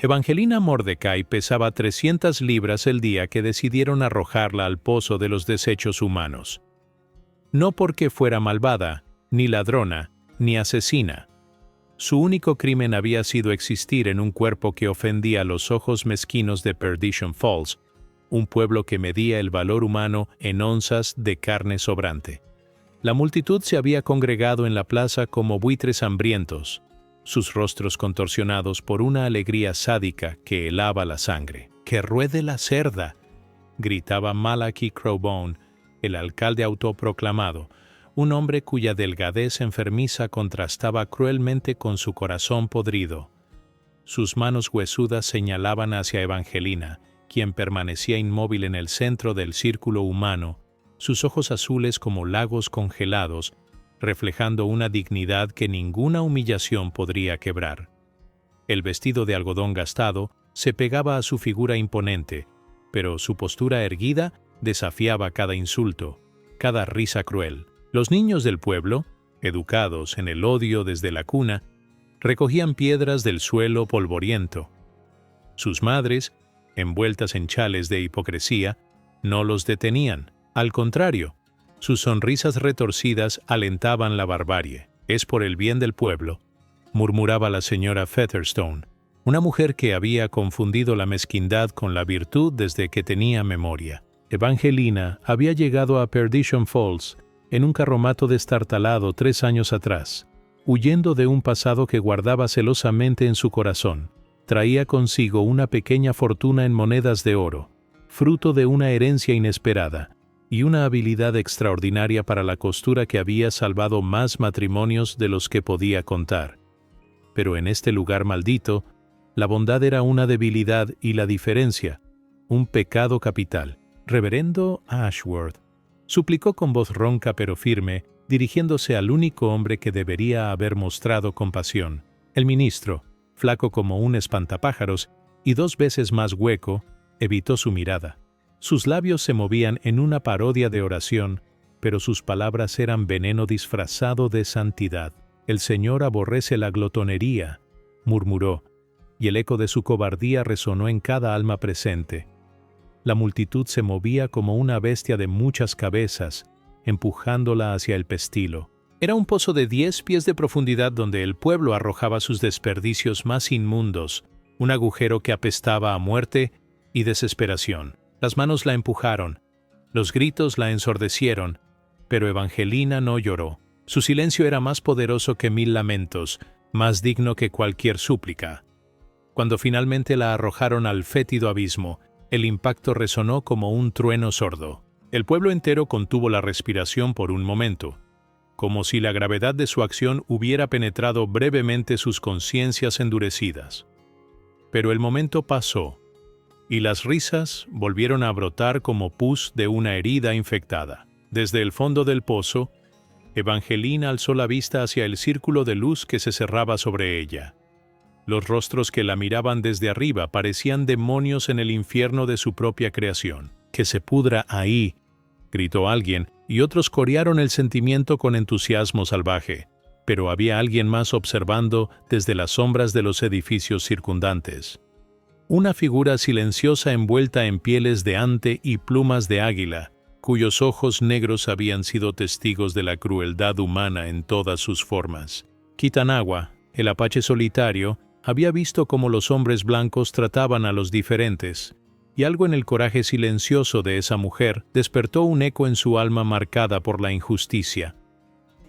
Evangelina Mordecai pesaba 300 libras el día que decidieron arrojarla al pozo de los desechos humanos. No porque fuera malvada, ni ladrona, ni asesina. Su único crimen había sido existir en un cuerpo que ofendía los ojos mezquinos de Perdition Falls, un pueblo que medía el valor humano en onzas de carne sobrante. La multitud se había congregado en la plaza como buitres hambrientos, sus rostros contorsionados por una alegría sádica que helaba la sangre. ¡Que ruede la cerda!, gritaba Malachi Crowbone, el alcalde autoproclamado, un hombre cuya delgadez enfermiza contrastaba cruelmente con su corazón podrido. Sus manos huesudas señalaban hacia Evangelina, quien permanecía inmóvil en el centro del círculo humano, sus ojos azules como lagos congelados, reflejando una dignidad que ninguna humillación podría quebrar. El vestido de algodón gastado se pegaba a su figura imponente, pero su postura erguida desafiaba cada insulto, cada risa cruel. Los niños del pueblo, educados en el odio desde la cuna, recogían piedras del suelo polvoriento. Sus madres, envueltas en chales de hipocresía, no los detenían. Al contrario, sus sonrisas retorcidas alentaban la barbarie. «Es por el bien del pueblo», murmuraba la señora Featherstone, una mujer que había confundido la mezquindad con la virtud desde que tenía memoria. Evangelina había llegado a Perdition Falls en un carromato destartalado 3 años atrás, huyendo de un pasado que guardaba celosamente en su corazón. Traía consigo una pequeña fortuna en monedas de oro, fruto de una herencia inesperada, y una habilidad extraordinaria para la costura que había salvado más matrimonios de los que podía contar. Pero en este lugar maldito, la bondad era una debilidad y la diferencia, un pecado capital. «Reverendo Ashworth», suplicó con voz ronca pero firme, dirigiéndose al único hombre que debería haber mostrado compasión. El ministro, flaco como un espantapájaros y 2 veces más hueco, evitó su mirada. Sus labios se movían en una parodia de oración, pero sus palabras eran veneno disfrazado de santidad. «El Señor aborrece la glotonería», murmuró, y el eco de su cobardía resonó en cada alma presente. La multitud se movía como una bestia de muchas cabezas, empujándola hacia el pestilo. Era un pozo de 10 pies de profundidad donde el pueblo arrojaba sus desperdicios más inmundos, un agujero que apestaba a muerte y desesperación. Las manos la empujaron, los gritos la ensordecieron, pero Evangelina no lloró. Su silencio era más poderoso que 1000 lamentos, más digno que cualquier súplica. Cuando finalmente la arrojaron al fétido abismo, el impacto resonó como un trueno sordo. El pueblo entero contuvo la respiración por un momento, como si la gravedad de su acción hubiera penetrado brevemente sus conciencias endurecidas. Pero el momento pasó, y las risas volvieron a brotar como pus de una herida infectada. Desde el fondo del pozo, Evangelina alzó la vista hacia el círculo de luz que se cerraba sobre ella. Los rostros que la miraban desde arriba parecían demonios en el infierno de su propia creación. «Que se pudra ahí», gritó alguien, y otros corearon el sentimiento con entusiasmo salvaje. Pero había alguien más observando desde las sombras de los edificios circundantes. Una figura silenciosa envuelta en pieles de ante y plumas de águila, cuyos ojos negros habían sido testigos de la crueldad humana en todas sus formas. Kitanawa, el apache solitario, había visto cómo los hombres blancos trataban a los diferentes, y algo en el coraje silencioso de esa mujer despertó un eco en su alma marcada por la injusticia.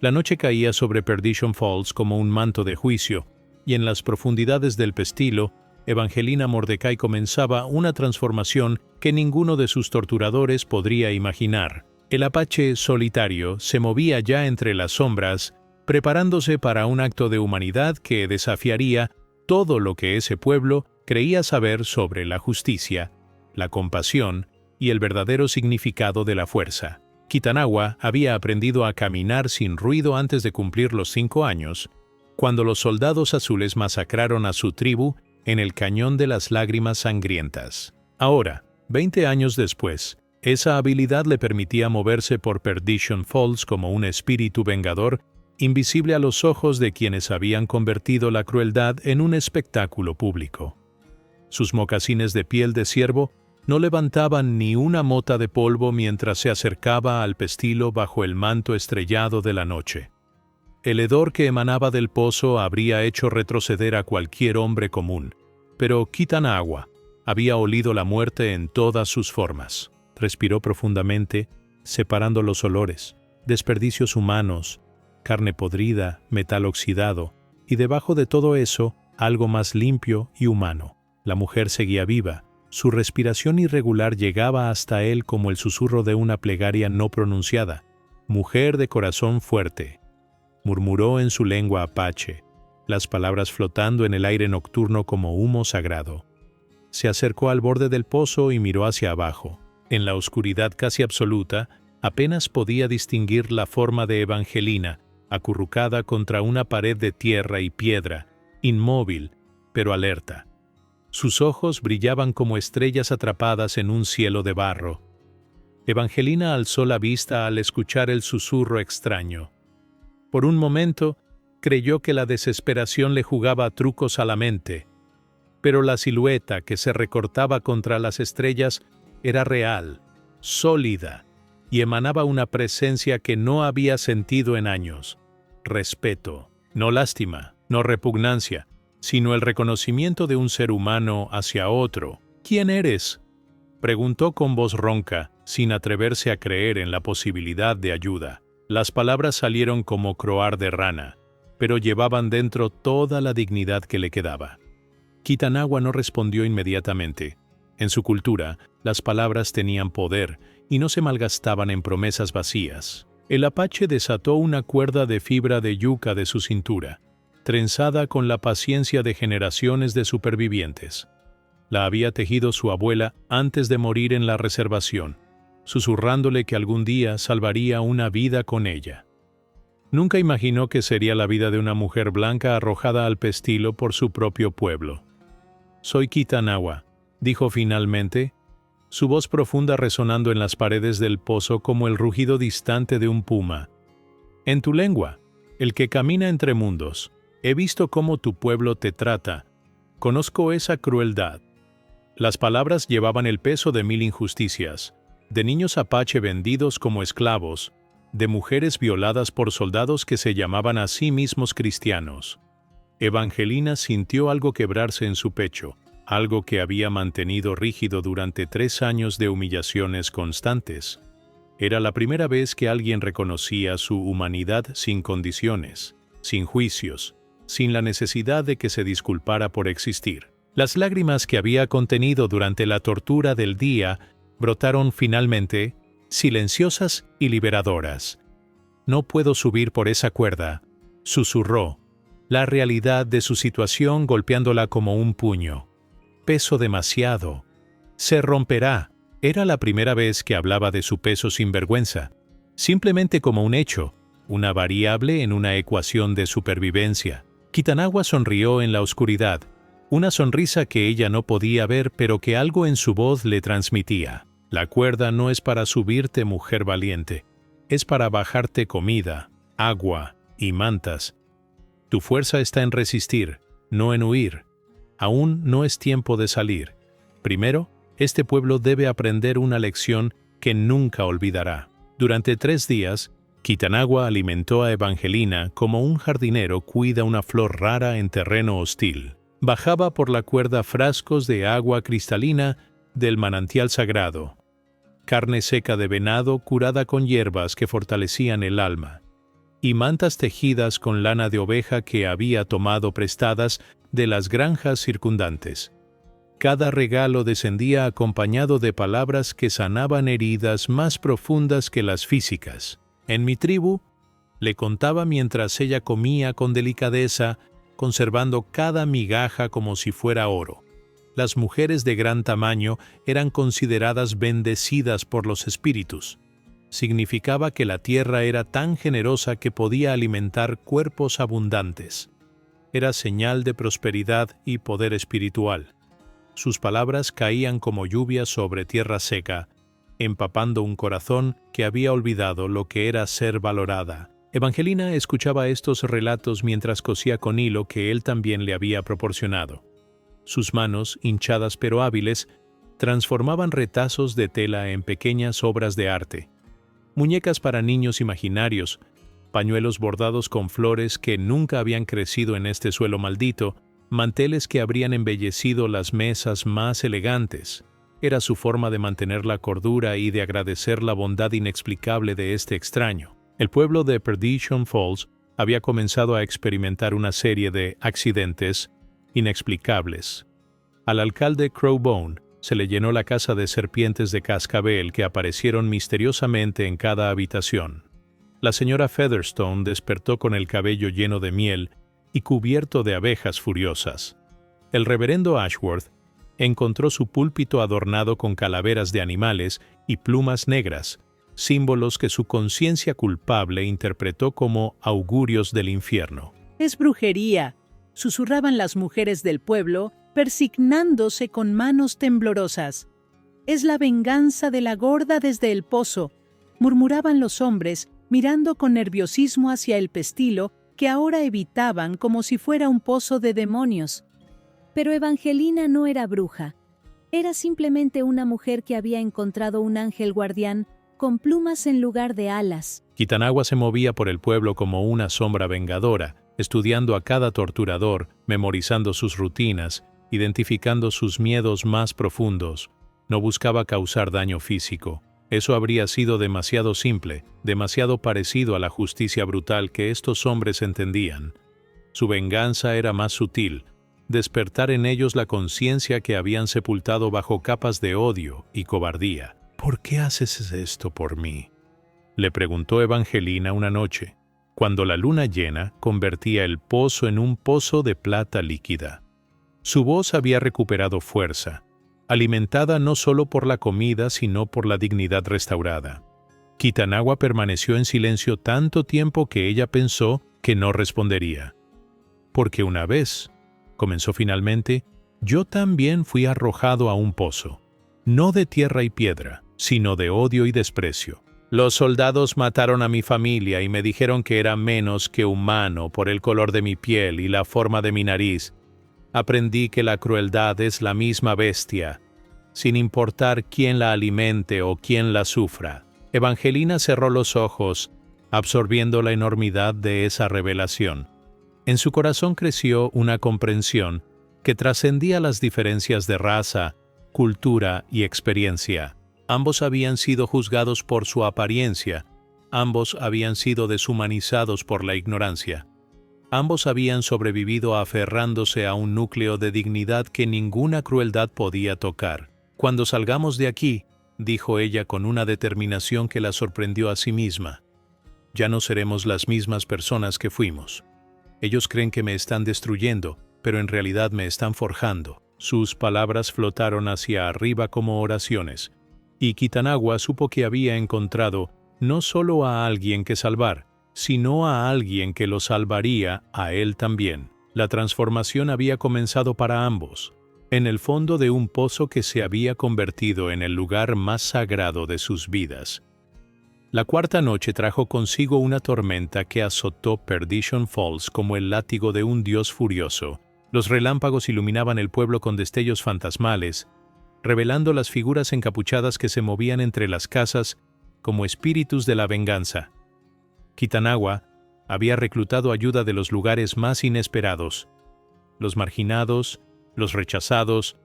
La noche caía sobre Perdition Falls como un manto de juicio, y en las profundidades del pestilo, Evangelina Mordecai comenzaba una transformación que ninguno de sus torturadores podría imaginar. El apache solitario se movía ya entre las sombras, preparándose para un acto de humanidad que desafiaría todo lo que ese pueblo creía saber sobre la justicia, la compasión y el verdadero significado de la fuerza. Kitanawa había aprendido a caminar sin ruido antes de cumplir los 5 años, cuando los soldados azules masacraron a su tribu en el Cañón de las Lágrimas Sangrientas. Ahora, 20 años después, esa habilidad le permitía moverse por Perdition Falls como un espíritu vengador, invisible a los ojos de quienes habían convertido la crueldad en un espectáculo público. Sus mocasines de piel de ciervo no levantaban ni una mota de polvo mientras se acercaba al pestilo bajo el manto estrellado de la noche. El hedor que emanaba del pozo habría hecho retroceder a cualquier hombre común, pero Kitanawa había olido la muerte en todas sus formas. Respiró profundamente, separando los olores, desperdicios humanos, carne podrida, metal oxidado, y debajo de todo eso, algo más limpio y humano. La mujer seguía viva. Su respiración irregular llegaba hasta él como el susurro de una plegaria no pronunciada. «Mujer de corazón fuerte», murmuró en su lengua apache, las palabras flotando en el aire nocturno como humo sagrado. Se acercó al borde del pozo y miró hacia abajo. En la oscuridad casi absoluta, apenas podía distinguir la forma de Evangelina, acurrucada contra una pared de tierra y piedra, inmóvil, pero alerta. Sus ojos brillaban como estrellas atrapadas en un cielo de barro. Evangelina alzó la vista al escuchar el susurro extraño. Por un momento, creyó que la desesperación le jugaba trucos a la mente, pero la silueta que se recortaba contra las estrellas era real, sólida, y emanaba una presencia que no había sentido en años. Respeto, no lástima, no repugnancia, sino el reconocimiento de un ser humano hacia otro. «¿Quién eres?», preguntó con voz ronca, sin atreverse a creer en la posibilidad de ayuda. Las palabras salieron como croar de rana, pero llevaban dentro toda la dignidad que le quedaba. Kitanawa no respondió inmediatamente. En su cultura, las palabras tenían poder y no se malgastaban en promesas vacías. El apache desató una cuerda de fibra de yuca de su cintura, trenzada con la paciencia de generaciones de supervivientes. La había tejido su abuela antes de morir en la reservación, susurrándole que algún día salvaría una vida con ella. Nunca imaginó que sería la vida de una mujer blanca arrojada al pestilo por su propio pueblo. «Soy Kitanawa», dijo finalmente, su voz profunda resonando en las paredes del pozo como el rugido distante de un puma. «En tu lengua, el que camina entre mundos, he visto cómo tu pueblo te trata. Conozco esa crueldad». Las palabras llevaban el peso de 1000 injusticias, de niños apache vendidos como esclavos, de mujeres violadas por soldados que se llamaban a sí mismos cristianos. Evangelina sintió algo quebrarse en su pecho, algo que había mantenido rígido durante 3 años de humillaciones constantes. Era la primera vez que alguien reconocía su humanidad sin condiciones, sin juicios, sin la necesidad de que se disculpara por existir. Las lágrimas que había contenido durante la tortura del día brotaron finalmente, silenciosas y liberadoras. «No puedo subir por esa cuerda», susurró, la realidad de su situación golpeándola como un puño. «Peso demasiado. Se romperá». Era la primera vez que hablaba de su peso sin vergüenza, simplemente como un hecho, una variable en una ecuación de supervivencia. Kitanawa sonrió en la oscuridad, una sonrisa que ella no podía ver pero que algo en su voz le transmitía. «La cuerda no es para subirte, mujer valiente, es para bajarte comida, agua y mantas. Tu fuerza está en resistir, no en huir. Aún no es tiempo de salir. Primero, este pueblo debe aprender una lección que nunca olvidará». Durante 3 días, Kitanawa alimentó a Evangelina como un jardinero cuida una flor rara en terreno hostil. Bajaba por la cuerda frascos de agua cristalina del manantial sagrado, carne seca de venado curada con hierbas que fortalecían el alma, y mantas tejidas con lana de oveja que había tomado prestadas de las granjas circundantes. Cada regalo descendía acompañado de palabras que sanaban heridas más profundas que las físicas. «En mi tribu», le contaba mientras ella comía con delicadeza, conservando cada migaja como si fuera oro. Las mujeres de gran tamaño eran consideradas bendecidas por los espíritus. Significaba que la tierra era tan generosa que podía alimentar cuerpos abundantes. Era señal de prosperidad y poder espiritual. Sus palabras caían como lluvia sobre tierra seca, empapando un corazón que había olvidado lo que era ser valorada. Evangelina escuchaba estos relatos mientras cosía con hilo que él también le había proporcionado. Sus manos, hinchadas pero hábiles, transformaban retazos de tela en pequeñas obras de arte. Muñecas para niños imaginarios, pañuelos bordados con flores que nunca habían crecido en este suelo maldito, manteles que habrían embellecido las mesas más elegantes. Era su forma de mantener la cordura y de agradecer la bondad inexplicable de este extraño. El pueblo de Perdition Falls había comenzado a experimentar una serie de accidentes inexplicables. Al alcalde Crowbone se le llenó la casa de serpientes de cascabel que aparecieron misteriosamente en cada habitación. La señora Featherstone despertó con el cabello lleno de miel y cubierto de abejas furiosas. El reverendo Ashworth encontró su púlpito adornado con calaveras de animales y plumas negras, símbolos que su conciencia culpable interpretó como augurios del infierno. «Es brujería», susurraban las mujeres del pueblo, persignándose con manos temblorosas. «Es la venganza de la gorda desde el pozo», murmuraban los hombres, mirando con nerviosismo hacia el pestilo que ahora evitaban como si fuera un pozo de demonios. Pero Evangelina no era bruja. Era simplemente una mujer que había encontrado un ángel guardián con plumas en lugar de alas. Kitanagua se movía por el pueblo como una sombra vengadora, estudiando a cada torturador, memorizando sus rutinas, identificando sus miedos más profundos. No buscaba causar daño físico. Eso habría sido demasiado simple, demasiado parecido a la justicia brutal que estos hombres entendían. Su venganza era más sutil, despertar en ellos la conciencia que habían sepultado bajo capas de odio y cobardía. «¿Por qué haces esto por mí?», le preguntó Evangelina una noche, cuando la luna llena convertía el pozo en un pozo de plata líquida. Su voz había recuperado fuerza, alimentada no solo por la comida sino por la dignidad restaurada. Kitanagua permaneció en silencio tanto tiempo que ella pensó que no respondería. «Porque una vez», comenzó finalmente, «yo también fui arrojado a un pozo, no de tierra y piedra, sino de odio y desprecio. Los soldados mataron a mi familia y me dijeron que era menos que humano por el color de mi piel y la forma de mi nariz. Aprendí que la crueldad es la misma bestia, sin importar quién la alimente o quién la sufra». Evangelina cerró los ojos, absorbiendo la enormidad de esa revelación. En su corazón creció una comprensión que trascendía las diferencias de raza, cultura y experiencia. Ambos habían sido juzgados por su apariencia, ambos habían sido deshumanizados por la ignorancia. Ambos habían sobrevivido aferrándose a un núcleo de dignidad que ninguna crueldad podía tocar. «Cuando salgamos de aquí», dijo ella con una determinación que la sorprendió a sí misma, «ya no seremos las mismas personas que fuimos. Ellos creen que me están destruyendo, pero en realidad me están forjando». Sus palabras flotaron hacia arriba como oraciones, y Kitanagua supo que había encontrado no solo a alguien que salvar, sino a alguien que lo salvaría a él también. La transformación había comenzado para ambos, en el fondo de un pozo que se había convertido en el lugar más sagrado de sus vidas. La cuarta noche trajo consigo una tormenta que azotó Perdition Falls como el látigo de un dios furioso. Los relámpagos iluminaban el pueblo con destellos fantasmales, revelando las figuras encapuchadas que se movían entre las casas como espíritus de la venganza. Kitanagua había reclutado ayuda de los lugares más inesperados, los marginados, los rechazados,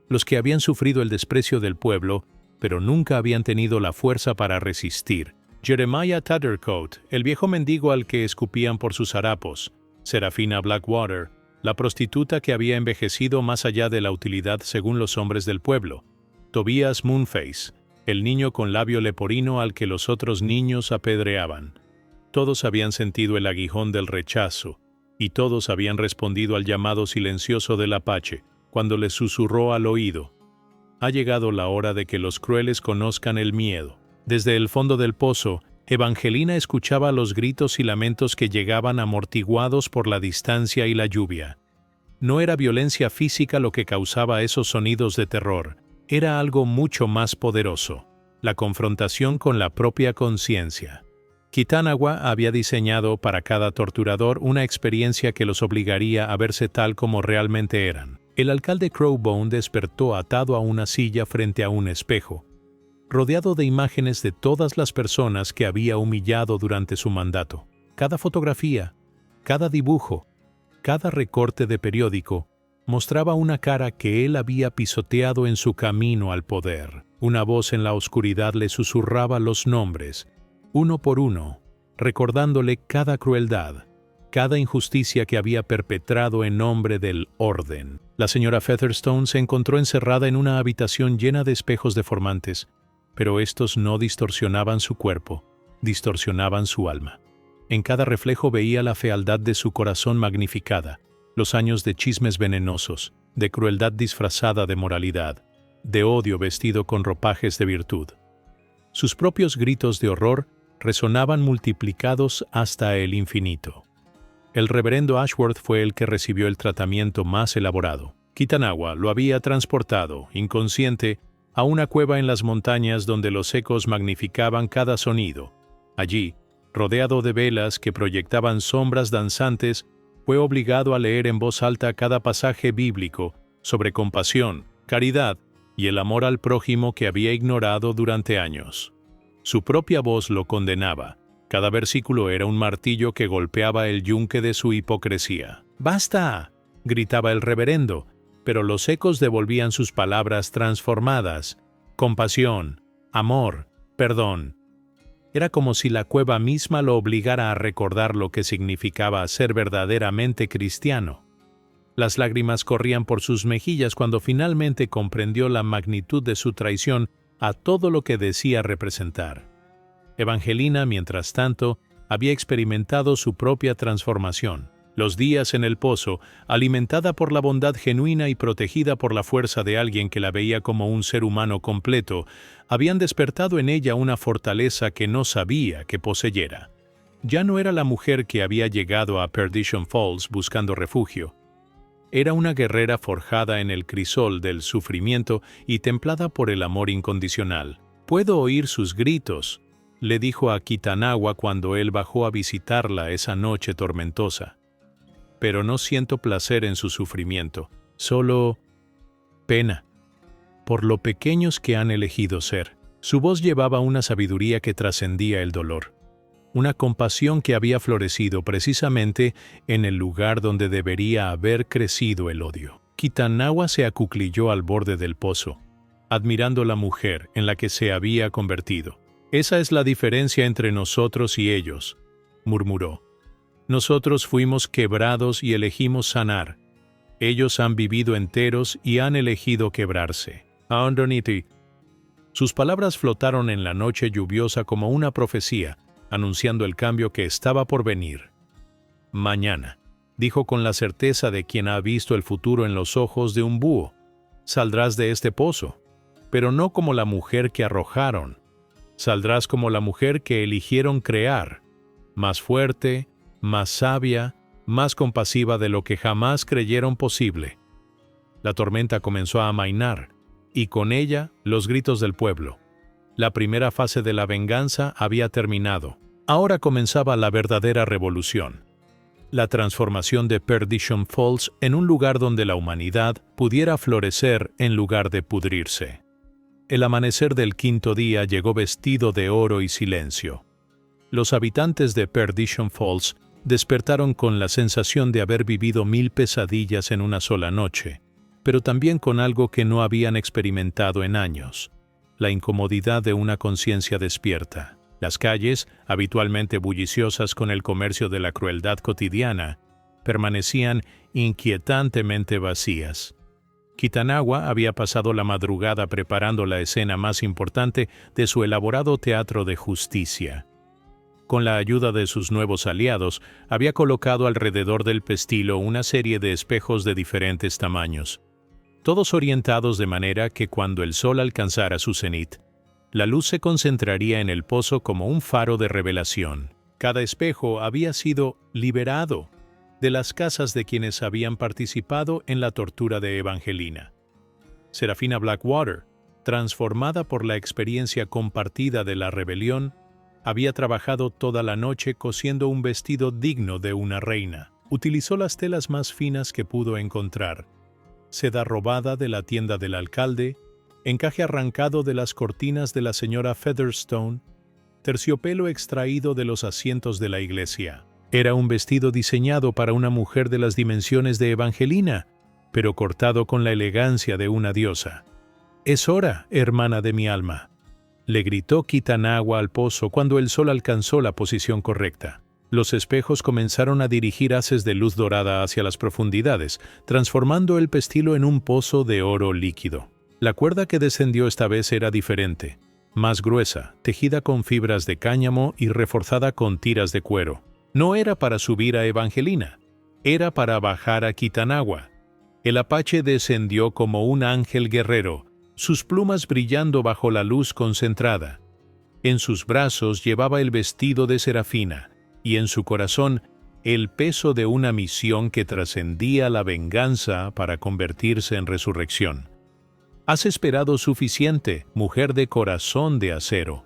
los que habían sufrido el desprecio del pueblo, pero nunca habían tenido la fuerza para resistir. Jeremiah Tattercoat, el viejo mendigo al que escupían por sus harapos, Serafina Blackwater, la prostituta que había envejecido más allá de la utilidad según los hombres del pueblo, Tobias Moonface, el niño con labio leporino al que los otros niños apedreaban. Todos habían sentido el aguijón del rechazo, y todos habían respondido al llamado silencioso del Apache, cuando les susurró al oído: «Ha llegado la hora de que los crueles conozcan el miedo». Desde el fondo del pozo, Evangelina escuchaba los gritos y lamentos que llegaban amortiguados por la distancia y la lluvia. No era violencia física lo que causaba esos sonidos de terror, era algo mucho más poderoso: la confrontación con la propia conciencia. Kitanagua había diseñado para cada torturador una experiencia que los obligaría a verse tal como realmente eran. El alcalde Crowbone despertó atado a una silla frente a un espejo, rodeado de imágenes de todas las personas que había humillado durante su mandato. Cada fotografía, cada dibujo, cada recorte de periódico mostraba una cara que él había pisoteado en su camino al poder. Una voz en la oscuridad le susurraba los nombres, uno por uno, recordándole cada crueldad, cada injusticia que había perpetrado en nombre del orden. La señora Featherstone se encontró encerrada en una habitación llena de espejos deformantes, pero estos no distorsionaban su cuerpo, distorsionaban su alma. En cada reflejo veía la fealdad de su corazón magnificada, los años de chismes venenosos, de crueldad disfrazada de moralidad, de odio vestido con ropajes de virtud. Sus propios gritos de horror resonaban multiplicados hasta el infinito. El reverendo Ashworth fue el que recibió el tratamiento más elaborado. Kitanawa lo había transportado, inconsciente, a una cueva en las montañas donde los ecos magnificaban cada sonido. Allí, rodeado de velas que proyectaban sombras danzantes, fue obligado a leer en voz alta cada pasaje bíblico sobre compasión, caridad y el amor al prójimo que había ignorado durante años. Su propia voz lo condenaba. Cada versículo era un martillo que golpeaba el yunque de su hipocresía. ¡Basta!, gritaba el reverendo, pero los ecos devolvían sus palabras transformadas. Compasión, amor, perdón. Era como si la cueva misma lo obligara a recordar lo que significaba ser verdaderamente cristiano. Las lágrimas corrían por sus mejillas cuando finalmente comprendió la magnitud de su traición a todo lo que decía representar. Evangelina, mientras tanto, había experimentado su propia transformación. Los días en el pozo, alimentada por la bondad genuina y protegida por la fuerza de alguien que la veía como un ser humano completo, habían despertado en ella una fortaleza que no sabía que poseyera. Ya no era la mujer que había llegado a Perdition Falls buscando refugio. Era una guerrera forjada en el crisol del sufrimiento y templada por el amor incondicional. «Puedo oír sus gritos», le dijo a Kitanawa cuando él bajó a visitarla esa noche tormentosa. «Pero no siento placer en su sufrimiento, solo pena, por lo pequeños que han elegido ser». Su voz llevaba una sabiduría que trascendía el dolor, una compasión que había florecido precisamente en el lugar donde debería haber crecido el odio. Kitanawa se acuclilló al borde del pozo, admirando la mujer en la que se había convertido. «Esa es la diferencia entre nosotros y ellos», murmuró. «Nosotros fuimos quebrados y elegimos sanar. Ellos han vivido enteros y han elegido quebrarse». Androniti. Sus palabras flotaron en la noche lluviosa como una profecía, anunciando el cambio que estaba por venir. «Mañana», dijo con la certeza de quien ha visto el futuro en los ojos de un búho, «saldrás de este pozo, pero no como la mujer que arrojaron. Saldrás como la mujer que eligieron crear, más fuerte, más sabia, más compasiva de lo que jamás creyeron posible». La tormenta comenzó a amainar, y con ella los gritos del pueblo. La primera fase de la venganza había terminado. Ahora comenzaba la verdadera revolución. La transformación de Perdition Falls en un lugar donde la humanidad pudiera florecer en lugar de pudrirse. El amanecer del quinto día llegó vestido de oro y silencio. Los habitantes de Perdition Falls despertaron con la sensación de haber vivido 1000 pesadillas en una sola noche, pero también con algo que no habían experimentado en años: la incomodidad de una conciencia despierta. Las calles, habitualmente bulliciosas con el comercio de la crueldad cotidiana, permanecían inquietantemente vacías. Kitanawa había pasado la madrugada preparando la escena más importante de su elaborado teatro de justicia. Con la ayuda de sus nuevos aliados, había colocado alrededor del pestilo una serie de espejos de diferentes tamaños, todos orientados de manera que cuando el sol alcanzara su cenit, la luz se concentraría en el pozo como un faro de revelación. Cada espejo había sido liberado de las casas de quienes habían participado en la tortura de Evangelina. Serafina Blackwater, transformada por la experiencia compartida de la rebelión, había trabajado toda la noche cosiendo un vestido digno de una reina. Utilizó las telas más finas que pudo encontrar, seda robada de la tienda del alcalde, encaje arrancado de las cortinas de la señora Featherstone, terciopelo extraído de los asientos de la iglesia. Era un vestido diseñado para una mujer de las dimensiones de Evangelina, pero cortado con la elegancia de una diosa. «Es hora, hermana de mi alma», le gritó Kitanawa al pozo cuando el sol alcanzó la posición correcta. Los espejos comenzaron a dirigir haces de luz dorada hacia las profundidades, transformando el pestilo en un pozo de oro líquido. La cuerda que descendió esta vez era diferente, más gruesa, tejida con fibras de cáñamo y reforzada con tiras de cuero. No era para subir a Evangelina, era para bajar a Kitanawa. El apache descendió como un ángel guerrero, sus plumas brillando bajo la luz concentrada. En sus brazos llevaba el vestido de Serafina, y en su corazón el peso de una misión que trascendía la venganza para convertirse en resurrección. «Has esperado suficiente, mujer de corazón de acero»,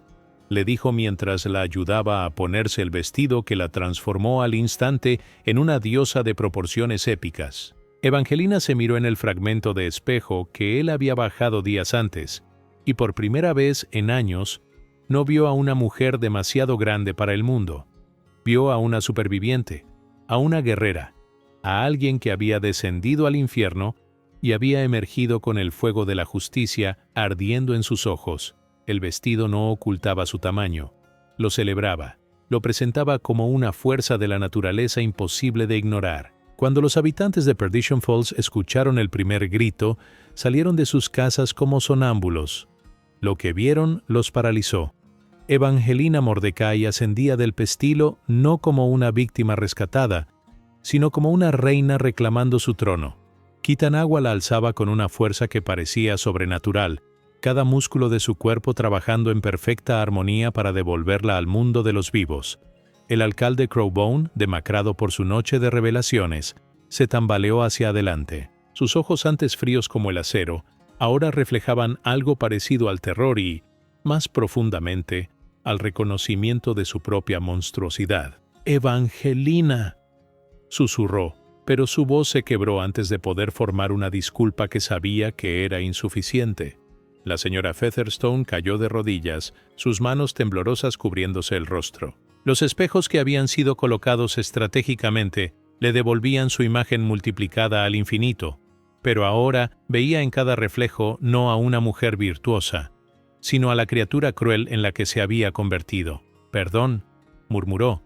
le dijo mientras la ayudaba a ponerse el vestido que la transformó al instante en una diosa de proporciones épicas. Evangelina se miró en el fragmento de espejo que él había bajado días antes, y por primera vez en años no vio a una mujer demasiado grande para el mundo. Vio a una superviviente, a una guerrera, a alguien que había descendido al infierno y había emergido con el fuego de la justicia ardiendo en sus ojos. El vestido no ocultaba su tamaño, lo celebraba, lo presentaba como una fuerza de la naturaleza imposible de ignorar. Cuando los habitantes de Perdition Falls escucharon el primer grito, salieron de sus casas como sonámbulos. Lo que vieron los paralizó. Evangelina Mordecai ascendía del pestilo no como una víctima rescatada, sino como una reina reclamando su trono. Kitanawa la alzaba con una fuerza que parecía sobrenatural, cada músculo de su cuerpo trabajando en perfecta armonía para devolverla al mundo de los vivos. El alcalde Crowbone, demacrado por su noche de revelaciones, se tambaleó hacia adelante. Sus ojos antes fríos como el acero, ahora reflejaban algo parecido al terror y, más profundamente, al reconocimiento de su propia monstruosidad. «Evangelina», susurró, pero su voz se quebró antes de poder formar una disculpa que sabía que era insuficiente. La señora Featherstone cayó de rodillas, sus manos temblorosas cubriéndose el rostro. Los espejos que habían sido colocados estratégicamente le devolvían su imagen multiplicada al infinito, pero ahora veía en cada reflejo no a una mujer virtuosa, sino a la criatura cruel en la que se había convertido. «Perdón», murmuró,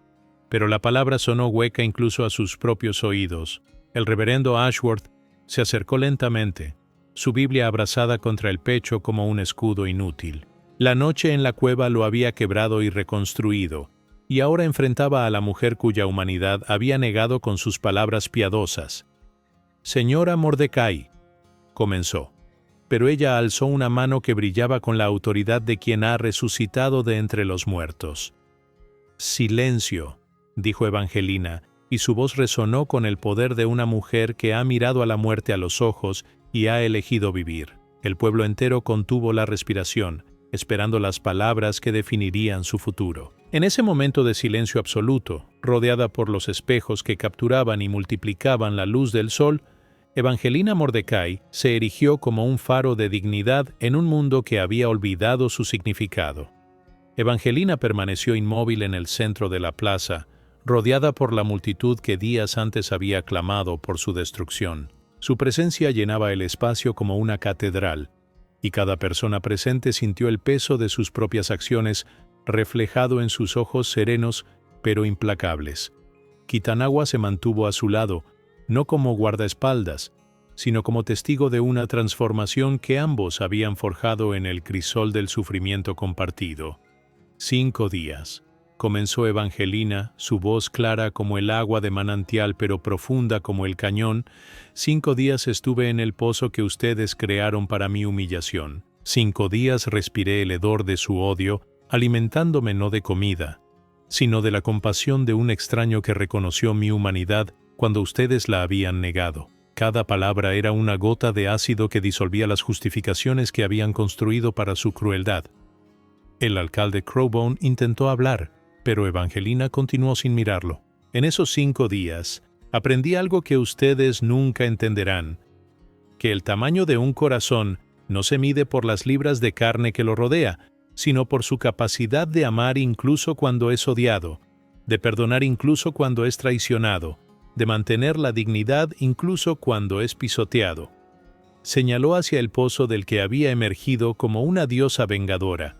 pero la palabra sonó hueca incluso a sus propios oídos. El reverendo Ashworth se acercó lentamente, su Biblia abrazada contra el pecho como un escudo inútil. La noche en la cueva lo había quebrado y reconstruido, y ahora enfrentaba a la mujer cuya humanidad había negado con sus palabras piadosas. «Señora Mordecai», comenzó, pero ella alzó una mano que brillaba con la autoridad de quien ha resucitado de entre los muertos. «Silencio», dijo Evangelina, y su voz resonó con el poder de una mujer que ha mirado a la muerte a los ojos y ha elegido vivir. El pueblo entero contuvo la respiración, esperando las palabras que definirían su futuro. En ese momento de silencio absoluto, rodeada por los espejos que capturaban y multiplicaban la luz del sol, Evangelina Mordecai se erigió como un faro de dignidad en un mundo que había olvidado su significado. Evangelina permaneció inmóvil en el centro de la plaza, rodeada por la multitud que días antes había clamado por su destrucción. Su presencia llenaba el espacio como una catedral, y cada persona presente sintió el peso de sus propias acciones reflejado en sus ojos serenos pero implacables. Kitanawa se mantuvo a su lado, no como guardaespaldas, sino como testigo de una transformación que ambos habían forjado en el crisol del sufrimiento compartido. 5 días. Comenzó Evangelina, su voz clara como el agua de manantial pero profunda como el cañón. 5 días estuve en el pozo que ustedes crearon para mi humillación. 5 días respiré el hedor de su odio, alimentándome no de comida, sino de la compasión de un extraño que reconoció mi humanidad cuando ustedes la habían negado. Cada palabra era una gota de ácido que disolvía las justificaciones que habían construido para su crueldad. El alcalde Crowbone intentó hablar, pero Evangelina continuó sin mirarlo. En esos 5 días, aprendí algo que ustedes nunca entenderán. que el tamaño de un corazón no se mide por las libras de carne que lo rodea, sino por su capacidad de amar incluso cuando es odiado, de perdonar incluso cuando es traicionado, de mantener la dignidad incluso cuando es pisoteado. Señaló hacia el pozo del que había emergido como una diosa vengadora.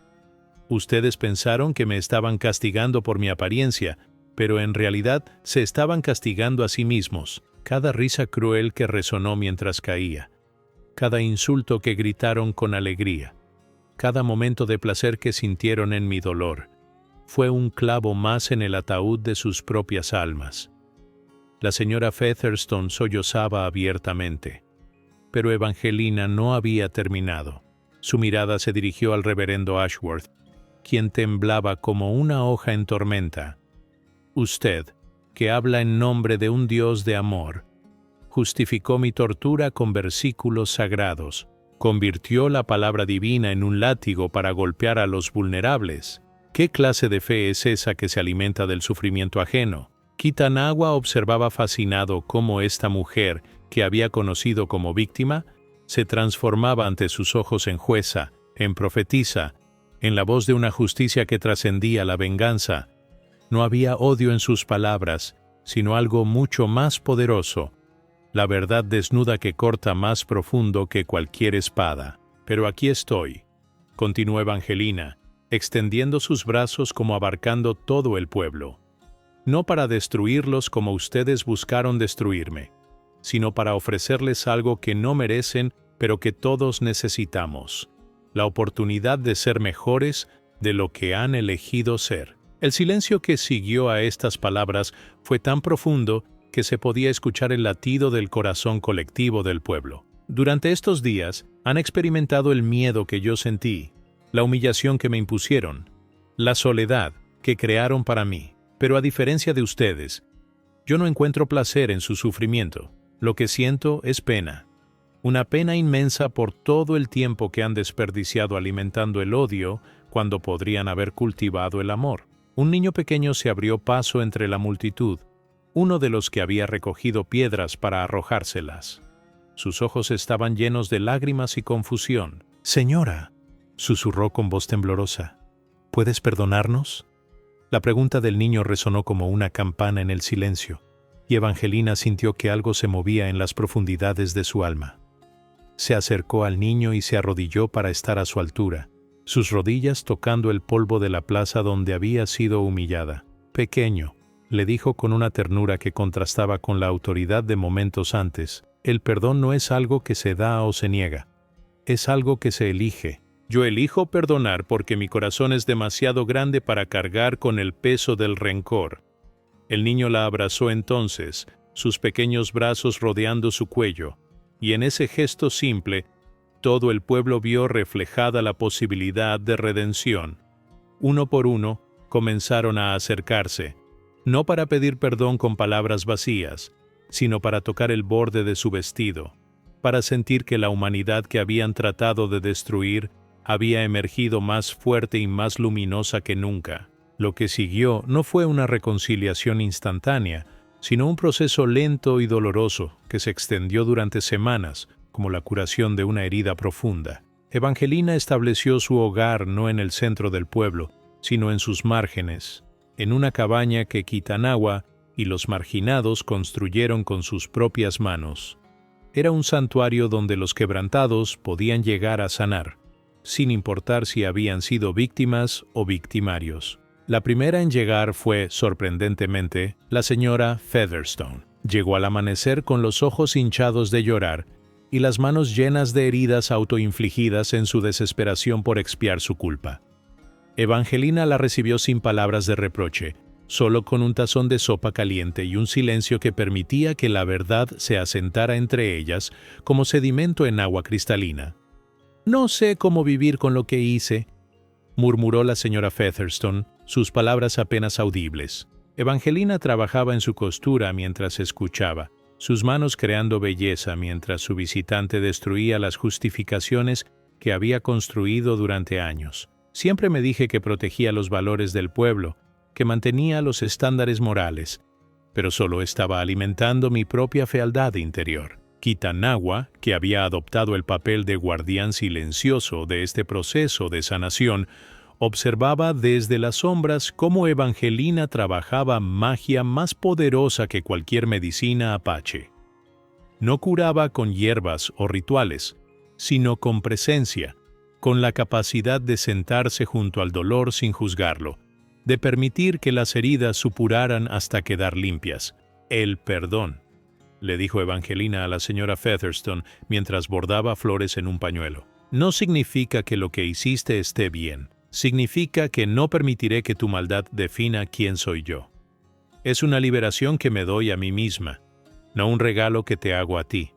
Ustedes pensaron que me estaban castigando por mi apariencia, pero en realidad se estaban castigando a sí mismos. Cada risa cruel que resonó mientras caía, cada insulto que gritaron con alegría, cada momento de placer que sintieron en mi dolor, fue un clavo más en el ataúd de sus propias almas. La señora Featherstone sollozaba abiertamente, pero Evangelina no había terminado. Su mirada se dirigió al reverendo Ashworth, quien temblaba como una hoja en tormenta. Usted, que habla en nombre de un Dios de amor, justificó mi tortura con versículos sagrados, convirtió la palabra divina en un látigo para golpear a los vulnerables. ¿Qué clase de fe es esa que se alimenta del sufrimiento ajeno? Kitanawa observaba fascinado cómo esta mujer, que había conocido como víctima, se transformaba ante sus ojos en jueza, en profetisa, en la voz de una justicia que trascendía la venganza. No había odio en sus palabras, sino algo mucho más poderoso, la verdad desnuda que corta más profundo que cualquier espada. Pero aquí estoy, continuó Evangelina, extendiendo sus brazos como abarcando todo el pueblo. No para destruirlos como ustedes buscaron destruirme, sino para ofrecerles algo que no merecen, pero que todos necesitamos: la oportunidad de ser mejores de lo que han elegido ser. El silencio que siguió a estas palabras fue tan profundo que se podía escuchar el latido del corazón colectivo del pueblo. Durante estos días han experimentado el miedo que yo sentí, la humillación que me impusieron, la soledad que crearon para mí. Pero a diferencia de ustedes, yo no encuentro placer en su sufrimiento. Lo que siento es pena. Una pena inmensa por todo el tiempo que han desperdiciado alimentando el odio cuando podrían haber cultivado el amor. Un niño pequeño se abrió paso entre la multitud, uno de los que había recogido piedras para arrojárselas. Sus ojos estaban llenos de lágrimas y confusión. «Señora», susurró con voz temblorosa, «¿puedes perdonarnos?». La pregunta del niño resonó como una campana en el silencio, y Evangelina sintió que algo se movía en las profundidades de su alma. Se acercó al niño y se arrodilló para estar a su altura, sus rodillas tocando el polvo de la plaza donde había sido humillada. «Pequeño», le dijo con una ternura que contrastaba con la autoridad de momentos antes, «el perdón no es algo que se da o se niega, es algo que se elige. Yo elijo perdonar porque mi corazón es demasiado grande para cargar con el peso del rencor». El niño la abrazó entonces, sus pequeños brazos rodeando su cuello, y en ese gesto simple, todo el pueblo vio reflejada la posibilidad de redención. Uno por uno, comenzaron a acercarse, no para pedir perdón con palabras vacías, sino para tocar el borde de su vestido, para sentir que la humanidad que habían tratado de destruir había emergido más fuerte y más luminosa que nunca. Lo que siguió no fue una reconciliación instantánea, sino un proceso lento y doloroso que se extendió durante semanas, como la curación de una herida profunda. Evangelina estableció su hogar no en el centro del pueblo, sino en sus márgenes, en una cabaña que Kitanawa y los marginados construyeron con sus propias manos. Era un santuario donde los quebrantados podían llegar a sanar, sin importar si habían sido víctimas o victimarios. La primera en llegar fue, sorprendentemente, la señora Featherstone. Llegó al amanecer con los ojos hinchados de llorar y las manos llenas de heridas autoinfligidas en su desesperación por expiar su culpa. Evangelina la recibió sin palabras de reproche, solo con un tazón de sopa caliente y un silencio que permitía que la verdad se asentara entre ellas como sedimento en agua cristalina. «No sé cómo vivir con lo que hice», murmuró la señora Featherstone, sus palabras apenas audibles. Evangelina trabajaba en su costura mientras escuchaba, sus manos creando belleza mientras su visitante destruía las justificaciones que había construido durante años. «Siempre me dije que protegía los valores del pueblo, que mantenía los estándares morales, pero solo estaba alimentando mi propia fealdad interior». Kitanawa, que había adoptado el papel de guardián silencioso de este proceso de sanación, observaba desde las sombras cómo Evangelina trabajaba magia más poderosa que cualquier medicina apache. No curaba con hierbas o rituales, sino con presencia, con la capacidad de sentarse junto al dolor sin juzgarlo, de permitir que las heridas supuraran hasta quedar limpias. El perdón, le dijo Evangelina a la señora Featherstone mientras bordaba flores en un pañuelo. No significa que lo que hiciste esté bien. Significa que no permitiré que tu maldad defina quién soy yo. Es una liberación que me doy a mí misma, no un regalo que te hago a ti.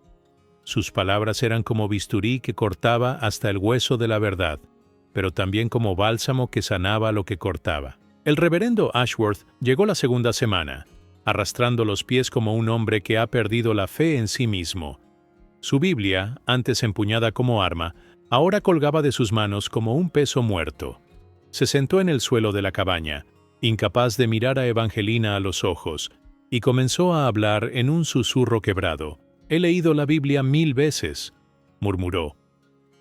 Sus palabras eran como bisturí que cortaba hasta el hueso de la verdad, pero también como bálsamo que sanaba lo que cortaba. El reverendo Ashworth llegó la segunda semana, arrastrando los pies como un hombre que ha perdido la fe en sí mismo. Su Biblia, antes empuñada como arma, ahora colgaba de sus manos como un peso muerto. Se sentó en el suelo de la cabaña, incapaz de mirar a Evangelina a los ojos, y comenzó a hablar en un susurro quebrado. «He leído la Biblia 1000 veces», murmuró,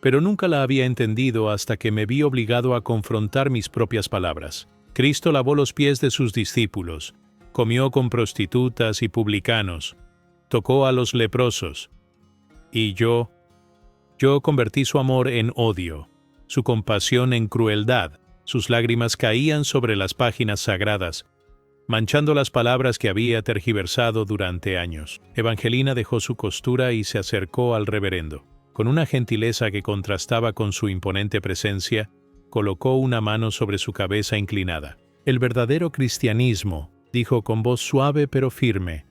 «pero nunca la había entendido hasta que me vi obligado a confrontar mis propias palabras. Cristo lavó los pies de sus discípulos, comió con prostitutas y publicanos, tocó a los leprosos. Y yo convertí su amor en odio, su compasión en crueldad. Sus lágrimas caían sobre las páginas sagradas, manchando las palabras que había tergiversado durante años». Evangelina dejó su costura y se acercó al reverendo. Con una gentileza que contrastaba con su imponente presencia, colocó una mano sobre su cabeza inclinada. «El verdadero cristianismo», dijo con voz suave pero firme,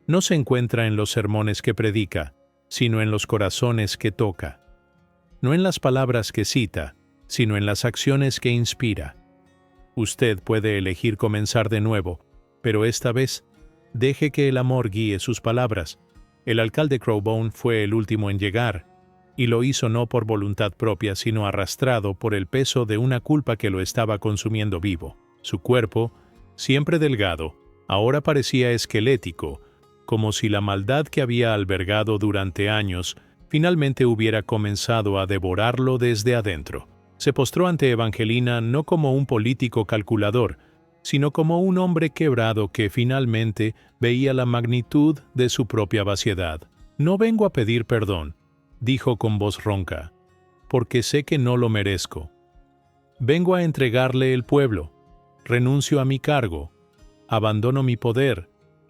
«no se encuentra en los sermones que predica, sino en los corazones que toca. No en las palabras que cita, sino en las acciones que inspira. Usted puede elegir comenzar de nuevo, pero esta vez, deje que el amor guíe sus palabras. El alcalde Crowbone fue el último en llegar, y lo hizo no por voluntad propia, sino arrastrado por el peso de una culpa que lo estaba consumiendo vivo. Su cuerpo, siempre delgado, ahora parecía esquelético, como si la maldad que había albergado durante años finalmente hubiera comenzado a devorarlo desde adentro. Se postró ante Evangelina no como un político calculador, sino como un hombre quebrado que finalmente veía la magnitud de su propia vaciedad. «No vengo a pedir perdón», dijo con voz ronca, «porque sé que no lo merezco. Vengo a entregarle el pueblo. Renuncio a mi cargo. Abandono mi poder.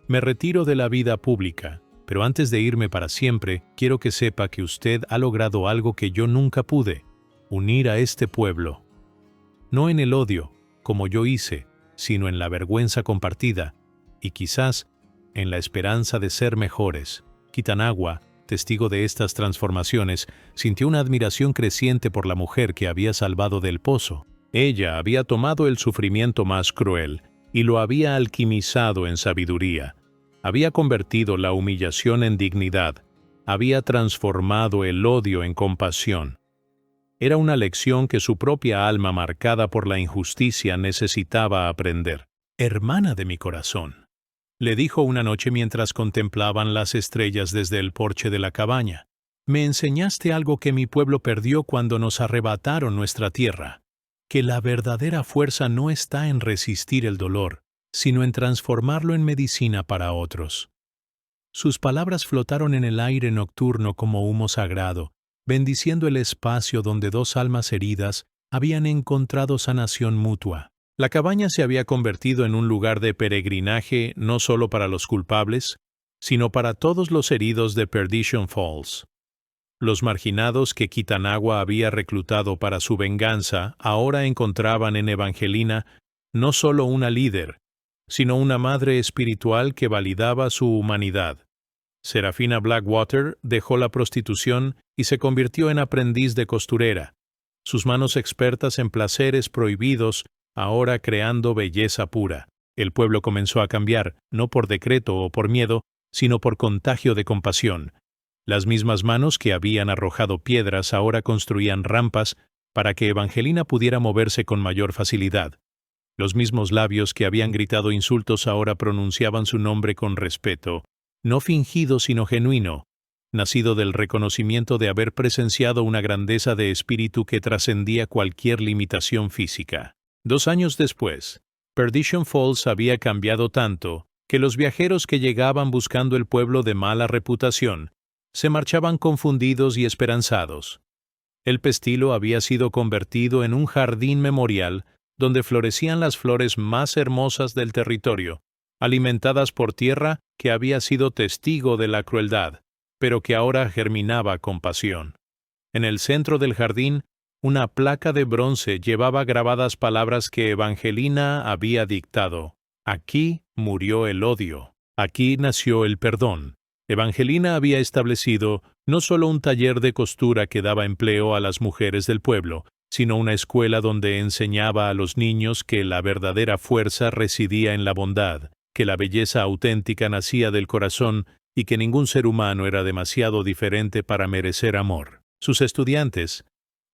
Me retiro de la vida pública. Pero antes de irme para siempre, quiero que sepa que usted ha logrado algo que yo nunca pude: unir a este pueblo. No en el odio, como yo hice, sino en la vergüenza compartida, y quizás en la esperanza de ser mejores». Kitanawa, testigo de estas transformaciones, sintió una admiración creciente por la mujer que había salvado del pozo. Ella había tomado el sufrimiento más cruel y lo había alquimizado en sabiduría. Había convertido la humillación en dignidad. Había transformado el odio en compasión. Era una lección que su propia alma marcada por la injusticia necesitaba aprender. «Hermana de mi corazón», le dijo una noche mientras contemplaban las estrellas desde el porche de la cabaña, «me enseñaste algo que mi pueblo perdió cuando nos arrebataron nuestra tierra, que la verdadera fuerza no está en resistir el dolor, sino en transformarlo en medicina para otros». Sus palabras flotaron en el aire nocturno como humo sagrado, bendiciendo el espacio donde dos almas heridas habían encontrado sanación mutua. La cabaña se había convertido en un lugar de peregrinaje no solo para los culpables, sino para todos los heridos de Perdition Falls. Los marginados que Kitanawa había reclutado para su venganza ahora encontraban en Evangelina no solo una líder, sino una madre espiritual que validaba su humanidad. Serafina Blackwater dejó la prostitución y se convirtió en aprendiz de costurera, sus manos expertas en placeres prohibidos ahora creando belleza pura. El pueblo comenzó a cambiar, no por decreto o por miedo, sino por contagio de compasión. Las mismas manos que habían arrojado piedras ahora construían rampas para que Evangelina pudiera moverse con mayor facilidad. Los mismos labios que habían gritado insultos ahora pronunciaban su nombre con respeto, no fingido sino genuino, nacido del reconocimiento de haber presenciado una grandeza de espíritu que trascendía cualquier limitación física. 2 años después, Perdition Falls había cambiado tanto que los viajeros que llegaban buscando el pueblo de mala reputación se marchaban confundidos y esperanzados. El Pestilo había sido convertido en un jardín memorial donde florecían las flores más hermosas del territorio, alimentadas por tierra que había sido testigo de la crueldad, pero que ahora germinaba con pasión. En el centro del jardín, una placa de bronce llevaba grabadas palabras que Evangelina había dictado. Aquí murió el odio. Aquí nació el perdón. Evangelina había establecido no solo un taller de costura que daba empleo a las mujeres del pueblo, sino una escuela donde enseñaba a los niños que la verdadera fuerza residía en la bondad, que la belleza auténtica nacía del corazón y que ningún ser humano era demasiado diferente para merecer amor. Sus estudiantes,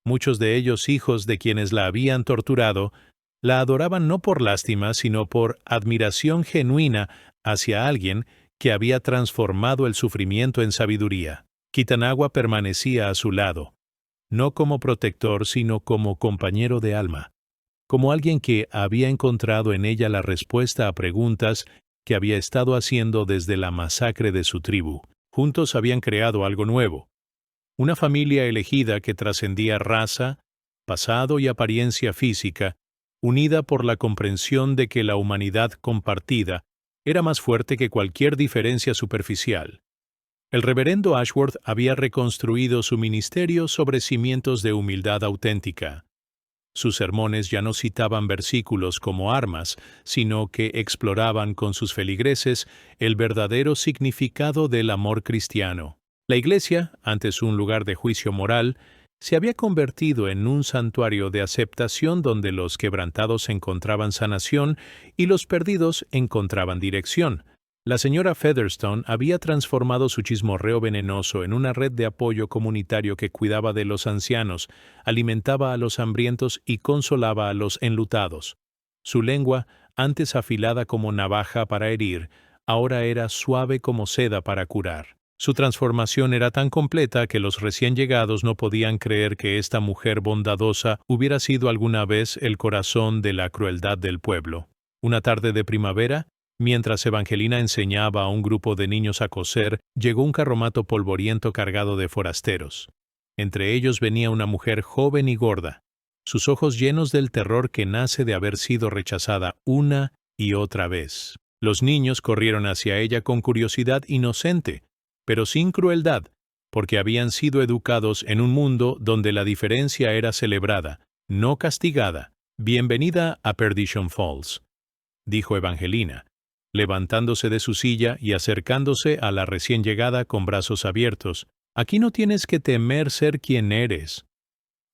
muchos de ellos hijos de quienes la habían torturado, la adoraban no por lástima, sino por admiración genuina hacia alguien que había transformado el sufrimiento en sabiduría. Kitanawa permanecía a su lado, no como protector, sino como compañero de alma, como alguien que había encontrado en ella la respuesta a preguntas que había estado haciendo desde la masacre de su tribu. Juntos habían creado algo nuevo, una familia elegida que trascendía raza, pasado y apariencia física, unida por la comprensión de que la humanidad compartida era más fuerte que cualquier diferencia superficial. El reverendo Ashworth había reconstruido su ministerio sobre cimientos de humildad auténtica. Sus sermones ya no citaban versículos como armas, sino que exploraban con sus feligreses el verdadero significado del amor cristiano. La iglesia, antes un lugar de juicio moral, se había convertido en un santuario de aceptación donde los quebrantados encontraban sanación y los perdidos encontraban dirección. La señora Featherstone había transformado su chismorreo venenoso en una red de apoyo comunitario que cuidaba de los ancianos, alimentaba a los hambrientos y consolaba a los enlutados. Su lengua, antes afilada como navaja para herir, ahora era suave como seda para curar. Su transformación era tan completa que los recién llegados no podían creer que esta mujer bondadosa hubiera sido alguna vez el corazón de la crueldad del pueblo. Una tarde de primavera, mientras Evangelina enseñaba a un grupo de niños a coser, llegó un carromato polvoriento cargado de forasteros. Entre ellos venía una mujer joven y gorda, sus ojos llenos del terror que nace de haber sido rechazada una y otra vez. Los niños corrieron hacia ella con curiosidad inocente, pero sin crueldad, porque habían sido educados en un mundo donde la diferencia era celebrada, no castigada. «Bienvenida a Perdition Falls», dijo Evangelina, levantándose de su silla y acercándose a la recién llegada con brazos abiertos. «Aquí no tienes que temer ser quien eres».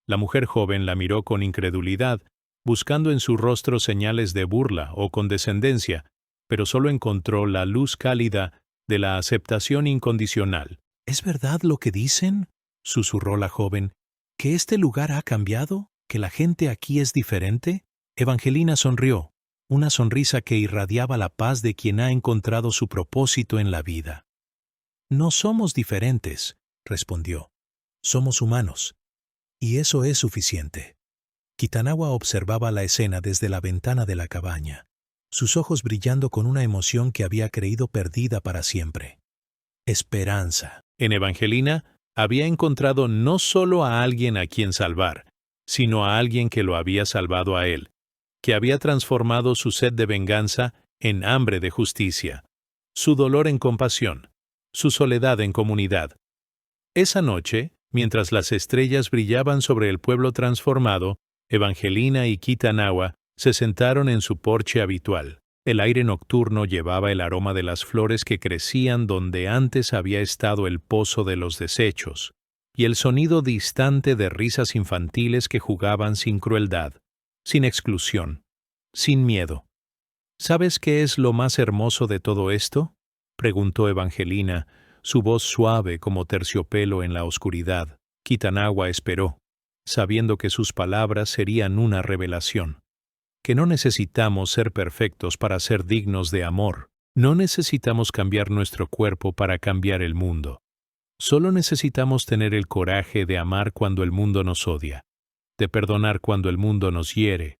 La mujer joven la miró con incredulidad, buscando en su rostro señales de burla o condescendencia, pero solo encontró la luz cálida de la aceptación incondicional. «¿Es verdad lo que dicen?», susurró la joven, «que este lugar ha cambiado, que la gente aquí es diferente». Evangelina sonrió, una sonrisa que irradiaba la paz de quien ha encontrado su propósito en la vida. «No somos diferentes», respondió. «Somos humanos. Y eso es suficiente». Kitanawa observaba la escena desde la ventana de la cabaña, sus ojos brillando con una emoción que había creído perdida para siempre. Esperanza. En Evangelina había encontrado no solo a alguien a quien salvar, sino a alguien que lo había salvado a él, que había transformado su sed de venganza en hambre de justicia, su dolor en compasión, su soledad en comunidad. Esa noche, mientras las estrellas brillaban sobre el pueblo transformado, Evangelina y Kitanawa se sentaron en su porche habitual. El aire nocturno llevaba el aroma de las flores que crecían donde antes había estado el pozo de los desechos, y el sonido distante de risas infantiles que jugaban sin crueldad, sin exclusión, sin miedo. «¿Sabes qué es lo más hermoso de todo esto?», preguntó Evangelina, su voz suave como terciopelo en la oscuridad. Kitanawa esperó, sabiendo que sus palabras serían una revelación. Que no necesitamos ser perfectos para ser dignos de amor. No necesitamos cambiar nuestro cuerpo para cambiar el mundo. Solo necesitamos tener el coraje de amar cuando el mundo nos odia, de perdonar cuando el mundo nos hiere,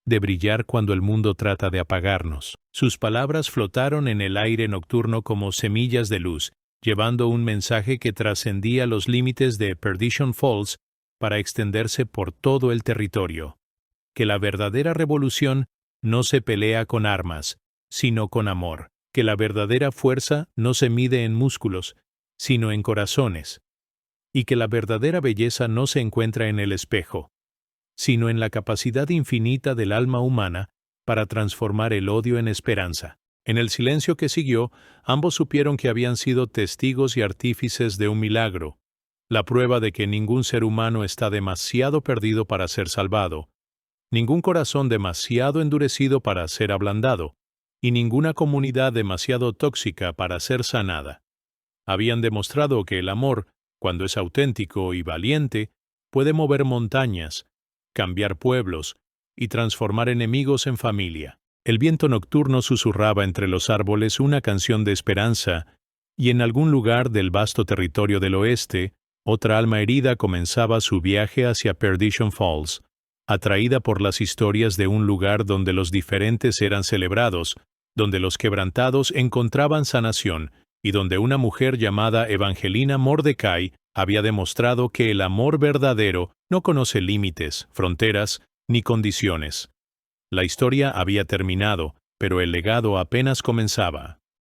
de brillar cuando el mundo trata de apagarnos. Sus palabras flotaron en el aire nocturno como semillas de luz, llevando un mensaje que trascendía los límites de Perdition Falls para extenderse por todo el territorio. Que la verdadera revolución no se pelea con armas, sino con amor. Que la verdadera fuerza no se mide en músculos, sino en corazones. Y que la verdadera belleza no se encuentra en el espejo, sino en la capacidad infinita del alma humana para transformar el odio en esperanza. En el silencio que siguió, ambos supieron que habían sido testigos y artífices de un milagro, la prueba de que ningún ser humano está demasiado perdido para ser salvado, ningún corazón demasiado endurecido para ser ablandado, y ninguna comunidad demasiado tóxica para ser sanada. Habían demostrado que el amor, cuando es auténtico y valiente, puede mover montañas, cambiar pueblos y transformar enemigos en familia. El viento nocturno susurraba entre los árboles una canción de esperanza, y en algún lugar del vasto territorio del oeste, otra alma herida comenzaba su viaje hacia Perdition Falls, atraída por las historias de un lugar donde los diferentes eran celebrados, donde los quebrantados encontraban sanación, y donde una mujer llamada Evangelina Mordecai había demostrado que el amor verdadero no conoce límites, fronteras ni condiciones. La historia había terminado, pero el legado apenas comenzaba.